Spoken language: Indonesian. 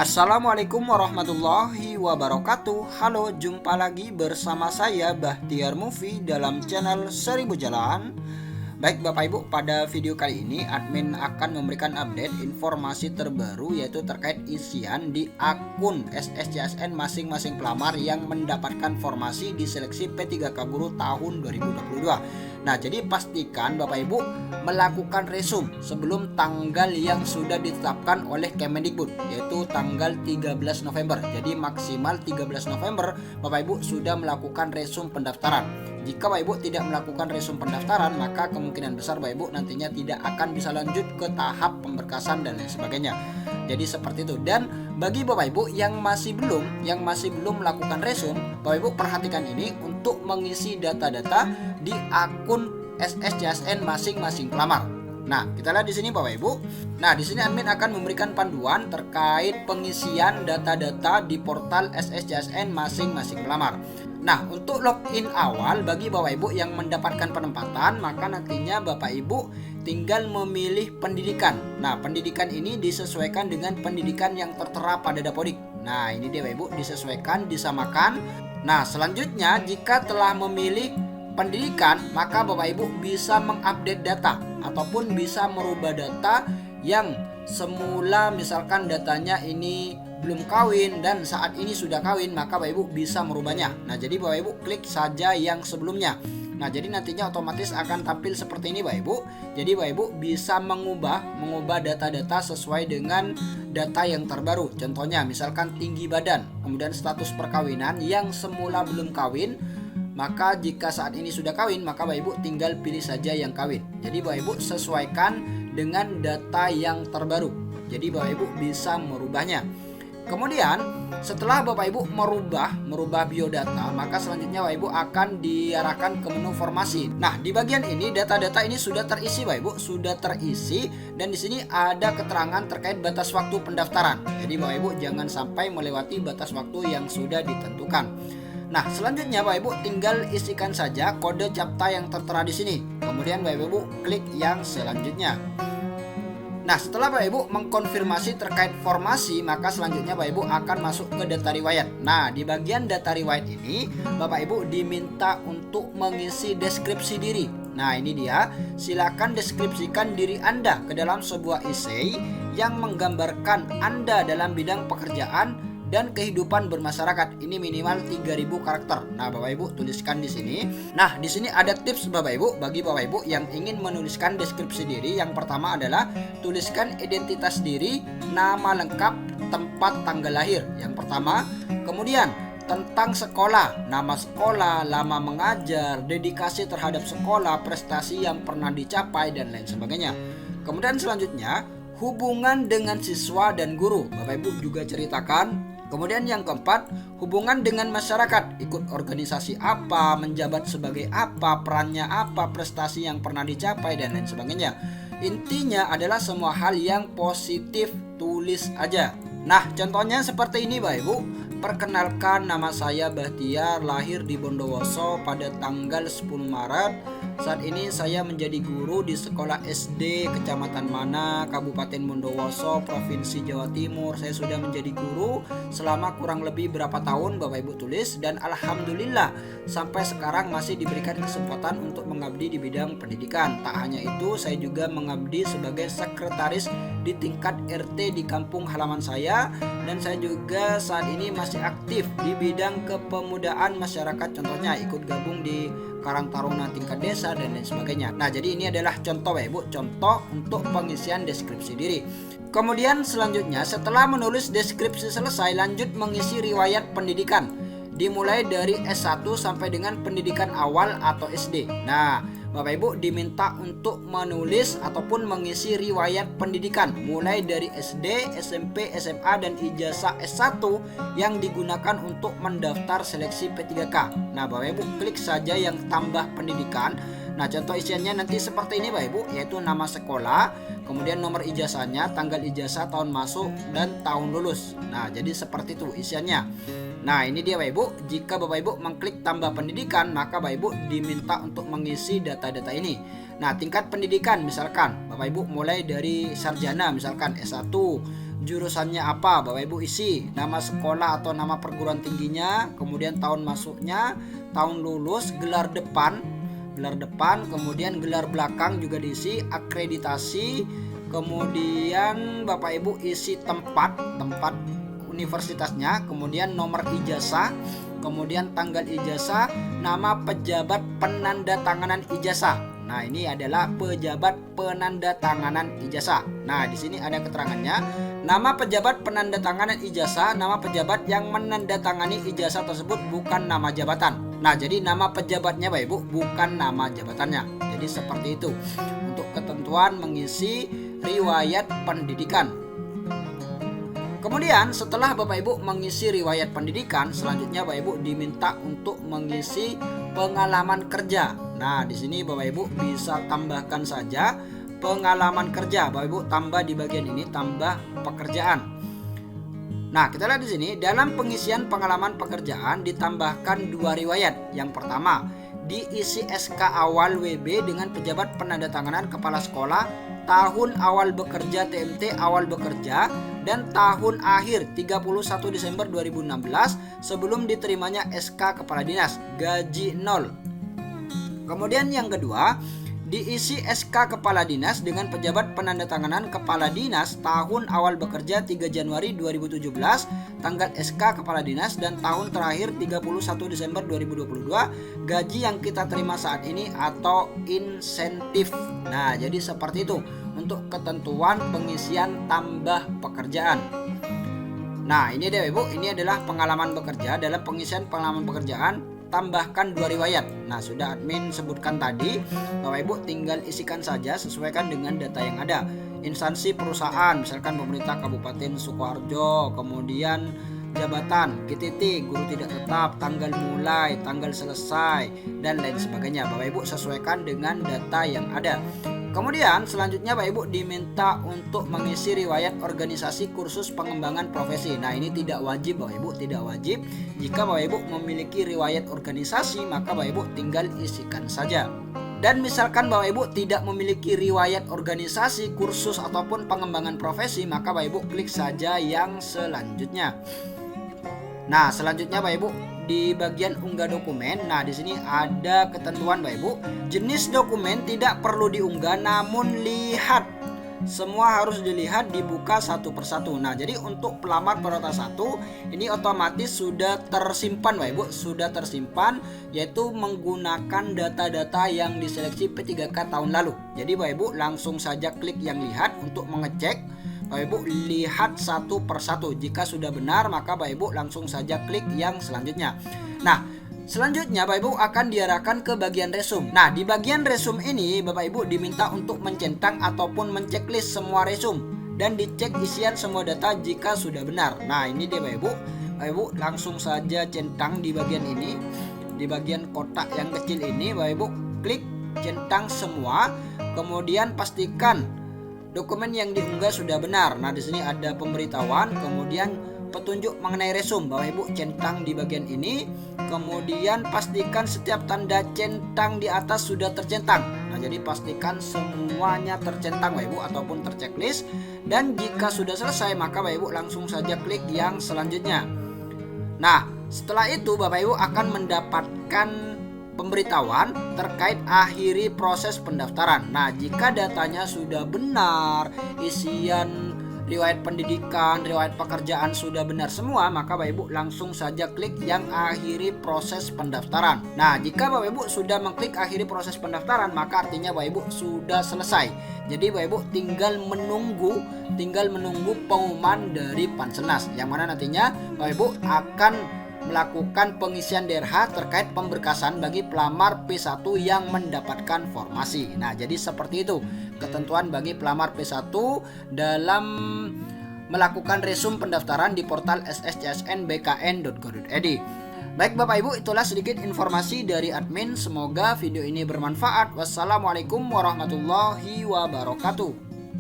Assalamualaikum warahmatullahi wabarakatuh. Halo, jumpa lagi bersama saya Bahtiar Movie dalam channel 1000 Jalan. Baik Bapak Ibu, pada video kali ini admin akan memberikan update informasi terbaru, yaitu terkait isian di akun SSCSN masing-masing pelamar yang mendapatkan formasi di seleksi P3K Guru tahun 2022. Nah, jadi pastikan Bapak Ibu melakukan resum sebelum tanggal yang sudah ditetapkan oleh Kemendikbud, yaitu tanggal 13 November. Jadi maksimal 13 November Bapak Ibu sudah melakukan resum pendaftaran. Jika Bapak Ibu tidak melakukan resum pendaftaran, maka kemungkinan besar Bapak Ibu nantinya tidak akan bisa lanjut ke tahap pemberkasan dan lain sebagainya. Jadi seperti itu. Dan bagi Bapak Ibu yang masih belum melakukan resum, Bapak Ibu perhatikan ini untuk mengisi data-data di akun SSCSN masing-masing pelamar. Nah, kita lihat di sini Bapak Ibu. Nah, di sini admin akan memberikan panduan terkait pengisian data-data di portal SSCSN masing-masing pelamar. Nah, untuk login awal bagi Bapak Ibu yang mendapatkan penempatan, maka nantinya Bapak Ibu tinggal memilih pendidikan. Nah, pendidikan ini disesuaikan dengan pendidikan yang tertera pada Dapodik. Nah, ini dia Bapak Ibu, disesuaikan, disamakan. Nah, selanjutnya jika telah memilih pendidikan, maka Bapak Ibu bisa mengupdate data ataupun bisa merubah data yang semula misalkan datanya ini belum kawin dan saat ini sudah kawin, maka Bapak Ibu bisa merubahnya. Nah, jadi Bapak Ibu klik saja yang sebelumnya. Nah, jadi nantinya otomatis akan tampil seperti ini Bapak Ibu. Jadi Bapak Ibu bisa mengubah data-data sesuai dengan data yang terbaru. Contohnya misalkan tinggi badan, kemudian status perkawinan yang semula belum kawin, maka jika saat ini sudah kawin, maka Bapak Ibu tinggal pilih saja yang kawin. Jadi Bapak Ibu sesuaikan dengan data yang terbaru. Jadi Bapak Ibu bisa merubahnya. Kemudian setelah Bapak Ibu merubah biodata, maka selanjutnya Bapak Ibu akan diarahkan ke menu formasi. Nah, di bagian ini data-data ini sudah terisi Bapak Ibu, sudah terisi, dan di sini ada keterangan terkait batas waktu pendaftaran. Jadi Bapak Ibu jangan sampai melewati batas waktu yang sudah ditentukan. Nah, selanjutnya Bapak Ibu tinggal isikan saja kode CAPTCHA yang tertera di sini. Kemudian Bapak Ibu klik yang selanjutnya. Nah, setelah Bapak Ibu mengkonfirmasi terkait formasi, maka selanjutnya Bapak Ibu akan masuk ke data riwayat. Nah, di bagian data riwayat ini Bapak Ibu diminta untuk mengisi deskripsi diri. Nah, ini dia. Silakan deskripsikan diri Anda ke dalam sebuah esai yang menggambarkan Anda dalam bidang pekerjaan dan kehidupan bermasyarakat. Ini minimal 3000 karakter. Nah, Bapak Ibu tuliskan di sini. Nah, di sini ada tips Bapak Ibu bagi Bapak Ibu yang ingin menuliskan deskripsi diri. Yang pertama adalah tuliskan identitas diri, nama lengkap, tempat tanggal lahir. Yang pertama. Kemudian tentang sekolah, nama sekolah, lama mengajar, dedikasi terhadap sekolah, prestasi yang pernah dicapai dan lain sebagainya. Kemudian selanjutnya, hubungan dengan siswa dan guru. Bapak Ibu juga ceritakan. Kemudian yang keempat, hubungan dengan masyarakat, ikut organisasi apa, menjabat sebagai apa, perannya apa, prestasi yang pernah dicapai dan lain sebagainya. Intinya adalah semua hal yang positif, tulis aja. Nah, contohnya seperti ini Bapak Ibu. Perkenalkan, nama saya Bahtiar, lahir di Bondowoso pada tanggal 10 Maret. Saat ini saya menjadi guru di sekolah SD Kecamatan Mana, Kabupaten Bondowoso, Provinsi Jawa Timur. Saya sudah menjadi guru selama kurang lebih berapa tahun Bapak Ibu tulis, dan alhamdulillah sampai sekarang masih diberikan kesempatan untuk mengabdi di bidang pendidikan. Tak hanya itu, saya juga mengabdi sebagai sekretaris di tingkat RT di kampung halaman saya, dan saya juga saat ini masih aktif di bidang kepemudaan masyarakat, contohnya ikut gabung di Karang Taruna tingkat desa dan lain sebagainya. Nah, jadi ini adalah contoh Bapak Ibu, contoh untuk pengisian deskripsi diri. Kemudian selanjutnya setelah menulis deskripsi selesai, lanjut mengisi riwayat pendidikan. Dimulai dari S1 sampai dengan pendidikan awal atau SD. Nah, Bapak Ibu diminta untuk menulis ataupun mengisi riwayat pendidikan mulai dari SD, SMP, SMA, dan ijazah S1 yang digunakan untuk mendaftar seleksi P3K. Nah, Bapak Ibu klik saja yang tambah pendidikan. Nah, contoh isiannya nanti seperti ini Bapak Ibu, yaitu nama sekolah, kemudian nomor ijazahnya, tanggal ijazah, tahun masuk, dan tahun lulus. Nah, jadi seperti itu isiannya. Nah, ini dia Bapak Ibu. Jika Bapak Ibu mengklik tambah pendidikan, maka Bapak Ibu diminta untuk mengisi data-data ini. Nah, tingkat pendidikan misalkan Bapak Ibu mulai dari sarjana, misalkan S1, jurusannya apa, Bapak Ibu isi nama sekolah atau nama perguruan tingginya, kemudian tahun masuknya, tahun lulus, gelar depan, kemudian gelar belakang juga diisi, akreditasi, kemudian Bapak Ibu isi tempat universitasnya, kemudian nomor ijazah, kemudian tanggal ijazah, nama pejabat penandatanganan ijazah. Nah, ini adalah pejabat penandatanganan ijazah. Nah, di sini ada keterangannya. Nama pejabat penandatanganan ijazah, nama pejabat yang menandatangani ijazah tersebut bukan nama jabatan. Nah, jadi nama pejabatnya Bapak Ibu bukan nama jabatannya. Jadi seperti itu. Untuk ketentuan mengisi riwayat pendidikan. Kemudian setelah Bapak Ibu mengisi riwayat pendidikan, selanjutnya Bapak Ibu diminta untuk mengisi pengalaman kerja. Nah, di sini Bapak Ibu bisa tambahkan saja pengalaman kerja. Bapak Ibu tambah di bagian ini, tambah pekerjaan. Nah, kita lihat di sini dalam pengisian pengalaman pekerjaan ditambahkan 2 riwayat. Yang pertama, diisi SK awal WB dengan pejabat penandatanganan kepala sekolah, tahun awal bekerja TMT awal bekerja, dan tahun akhir 31 Desember 2016 sebelum diterimanya SK kepala dinas, gaji 0. Kemudian yang kedua, diisi SK kepala dinas dengan pejabat penandatanganan kepala dinas tahun awal bekerja 3 Januari 2017, tanggal SK kepala dinas, dan tahun terakhir 31 Desember 2022, gaji yang kita terima saat ini atau insentif. Nah, jadi seperti itu untuk ketentuan pengisian tambah pekerjaan. Nah, ini deh Ibu, ini adalah pengalaman bekerja. Dalam pengisian pengalaman pekerjaan tambahkan 2 riwayat. Nah, sudah admin sebutkan tadi, Bapak Ibu tinggal isikan saja sesuaikan dengan data yang ada. Instansi perusahaan, misalkan pemerintah Kabupaten Sukoharjo, kemudian jabatan, GTT, guru tidak tetap, tanggal mulai, tanggal selesai, dan lain sebagainya. Bapak Ibu sesuaikan dengan data yang ada. Kemudian selanjutnya Bapak Ibu diminta untuk mengisi riwayat organisasi kursus pengembangan profesi. Nah, ini tidak wajib Bapak Ibu, tidak wajib. Jika Bapak Ibu memiliki riwayat organisasi, maka Bapak Ibu tinggal isikan saja. Dan misalkan Bapak Ibu tidak memiliki riwayat organisasi, kursus ataupun pengembangan profesi, maka Bapak Ibu klik saja yang selanjutnya. Nah, selanjutnya Bapak Ibu di bagian unggah dokumen. Nah, di sini ada ketentuan Bapak Ibu. Jenis dokumen tidak perlu diunggah, namun lihat. Semua harus dilihat, dibuka satu persatu. Nah, jadi untuk pelamar prioritas 1 ini otomatis sudah tersimpan Bapak Ibu, sudah tersimpan, yaitu menggunakan data-data yang diseleksi P3K tahun lalu. Jadi Bapak Ibu langsung saja klik yang lihat untuk mengecek. Bapak Ibu lihat satu persatu. Jika sudah benar, maka Bapak Ibu langsung saja klik yang selanjutnya. Nah, selanjutnya Bapak Ibu akan diarahkan ke bagian resume. Nah, di bagian resume ini Bapak Ibu diminta untuk mencentang ataupun menceklis semua resume dan dicek isian semua data jika sudah benar. Nah, ini dia Bapak Ibu. Bapak Ibu langsung saja centang di bagian ini. Di bagian kotak yang kecil ini Bapak Ibu klik centang semua. Kemudian pastikan dokumen yang diunggah sudah benar. Nah, di sini ada pemberitahuan, kemudian petunjuk mengenai resume. Bapak Ibu centang di bagian ini. Kemudian pastikan setiap tanda centang di atas sudah tercentang. Nah, jadi pastikan semuanya tercentang Bapak Ibu ataupun terchecklist. Dan jika sudah selesai, maka Bapak Ibu langsung saja klik yang selanjutnya. Nah, setelah itu Bapak Ibu akan mendapatkan pemberitahuan terkait akhiri proses pendaftaran. Nah, jika datanya sudah benar, isian riwayat pendidikan, riwayat pekerjaan sudah benar semua, maka Bapak Ibu langsung saja klik yang akhiri proses pendaftaran. Nah, jika Bapak Ibu sudah mengklik akhiri proses pendaftaran, maka artinya Bapak Ibu sudah selesai. Jadi Bapak Ibu tinggal menunggu pengumuman dari Panselnas, yang mana nantinya Bapak Ibu akan melakukan pengisian DRH terkait pemberkasan bagi pelamar P1 yang mendapatkan formasi. Nah, jadi seperti itu ketentuan bagi pelamar P1 dalam melakukan resume pendaftaran di portal sscsnbkn.go.id. Baik Bapak Ibu, itulah sedikit informasi dari admin. Semoga video ini bermanfaat. Wassalamualaikum warahmatullahi wabarakatuh.